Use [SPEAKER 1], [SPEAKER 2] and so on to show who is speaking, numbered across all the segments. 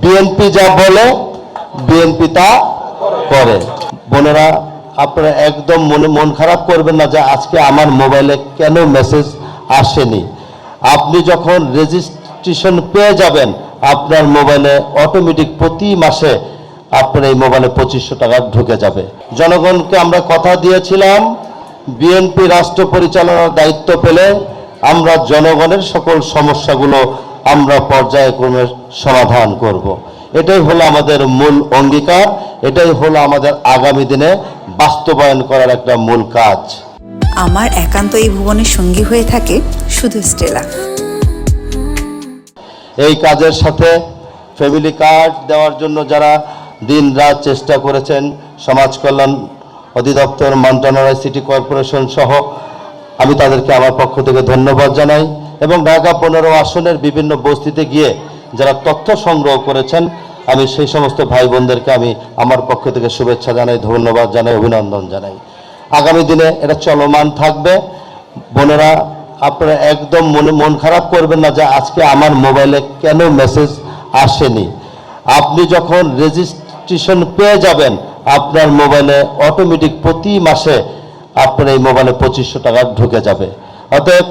[SPEAKER 1] BNP যা বলে BNP তা করে। বোনেরা, আপনারা একদম মন খারাপ করবেন না যে আজকে আমার মোবাইলে কেন মেসেজ আসেনি। আপনি যখন রেজিস্ট্রেশন পেয়ে যাবেন আপনার মোবাইলে অটোমেটিক প্রতি মাসে আপনার এই মোবাইলে 2500 টাকা ঢুকে যাবে। জনগণকে আমরা কথা দিয়েছিলাম বিএনপি রাষ্ট্র পরিচালনার দায়িত্ব পেলে আমরা জনগণের সকল সমস্যাগুলো আমরা পর্যায়ক্রমে সমাধান করব। এটাই হলো আমাদের মূল অঙ্গীকার, এটাই হলো আমাদের আগামী দিনে বাস্তবায়ন করার একটা মূল কাজ।
[SPEAKER 2] আমার একান্ত এই ভুবনের সঙ্গী হয়ে থাকে শুধু স্টেলা।
[SPEAKER 1] এই কাজের সাথে ফ্যামিলি কার্ড দেওয়ার জন্য যারা দিন রাত চেষ্টা করেছেন, সমাজ কল্যাণ অধিদপ্তর মন্ত্রণালয়, সিটি কর্পোরেশন সহ আমি তাদেরকে আমার পক্ষ থেকে ধন্যবাদ জানাই। এবং ঢাকা 15 আসনের বিভিন্ন বস্তিতে গিয়ে যারা তথ্য সংগ্রহ করেছেন আমি সেই সমস্ত ভাই বোনদেরকে আমি আমার পক্ষ থেকে শুভেচ্ছা জানাই, ধন্যবাদ জানাই, অভিনন্দন জানাই। আগামী দিনে এটা চলমান থাকবে। বোনেরা, আপনারা একদম মন খারাপ করবেন না যে আজকে আমার মোবাইলে কেন মেসেজ আসেনি। আপনি যখন রেজিস্ট্রেশন পেয়ে যাবেন আপনার মোবাইলে অটোমেটিক প্রতি মাসে আপনার এই মোবাইলে 2500 টাকা ঢুকে যাবে। অতএব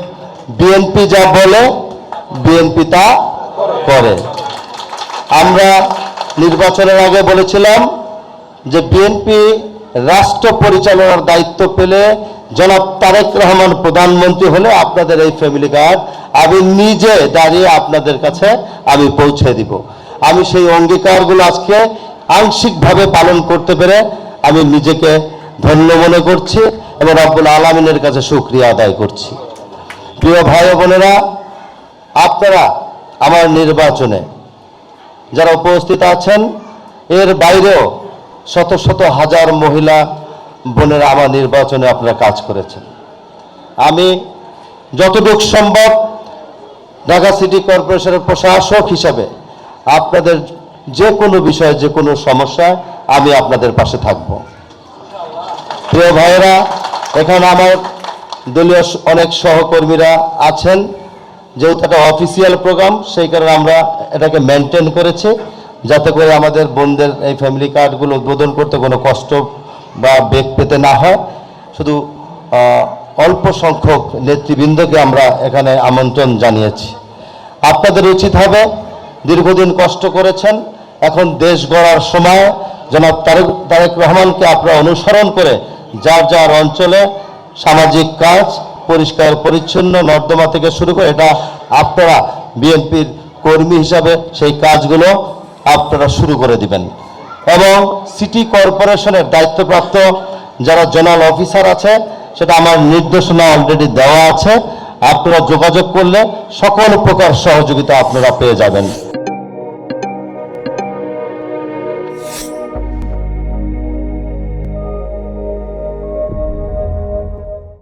[SPEAKER 1] বিএনপি যা বলে বিএনপি তা করে। আমরা নির্বাচনের আগে বলেছিলাম যে বিএনপি রাষ্ট্র পরিচালনার দায়িত্ব পেলে জনাব তারেক রহমান প্রধানমন্ত্রী হলে আপনাদের এই ফ্যামিলি কার্ড আমি নিজে দাঁড়িয়ে আপনাদের কাছে আমি পৌঁছে দিব। আমি সেই অঙ্গীকারগুলো আজকে আংশিকভাবে পালন করতে পেরে আমি নিজেকে ধন্য মনে করছি এবং রব্বুল আলামিনের কাছে শুকরিয়া আদায় করছি। প্রিয় ভাই ও বোনেরা, আপনারা আমার নির্বাচনে যারা উপস্থিত আছেন এর বাইরেও শত শত হাজার মহিলা বোনেরা আমার নির্বাচনে আপনারা কাজ করেছেন। আমি যতটুকু সম্ভব ঢাকা সিটি কর্পোরেশনের প্রশাসক হিসাবে আপনাদের যে কোনো বিষয়ে যে কোনো সমস্যায় আমি আপনাদের পাশে থাকব। প্রিয় ভাইয়েরা, এখানে আমার দলীয় অনেক সহকর্মীরা আছেন। যেহেতু একটা অফিসিয়াল প্রোগ্রাম সেই কারণে আমরা এটাকে মেনটেন করেছি যাতে করে আমাদের বোনদের এই ফ্যামিলি কার্ডগুলো উদ্বোধন করতে কোনো কষ্ট বা বেগ পেতে না হয়। শুধু অল্প সংখ্যক নেতৃবৃন্দকে আমরা এখানে আমন্ত্রণ জানিয়েছি। আপনাদের উচিত হবে, দীর্ঘদিন কষ্ট করেছেন, এখন দেশ গড়ার সময় জনাব তারেক রহমানকে আপনারা অনুসরণ করে যার যার অঞ্চলে সামাজিক কাজ, পরিষ্কার পরিচ্ছন্ন নর্দমা থেকে শুরু করে এটা আপনারা বিএনপির কর্মী হিসাবে সেই কাজগুলো আপনারা শুরু করে দিবেন। এবং সিটি কর্পোরেশনের দায়িত্বপ্রাপ্ত যারা জোনাল অফিসার আছে সেটা আমার নির্দেশনা অলরেডি দেওয়া আছে, আপনারা যোগাযোগ করলে সকল প্রকার সহযোগিতা আপনারা পেয়ে যাবেন।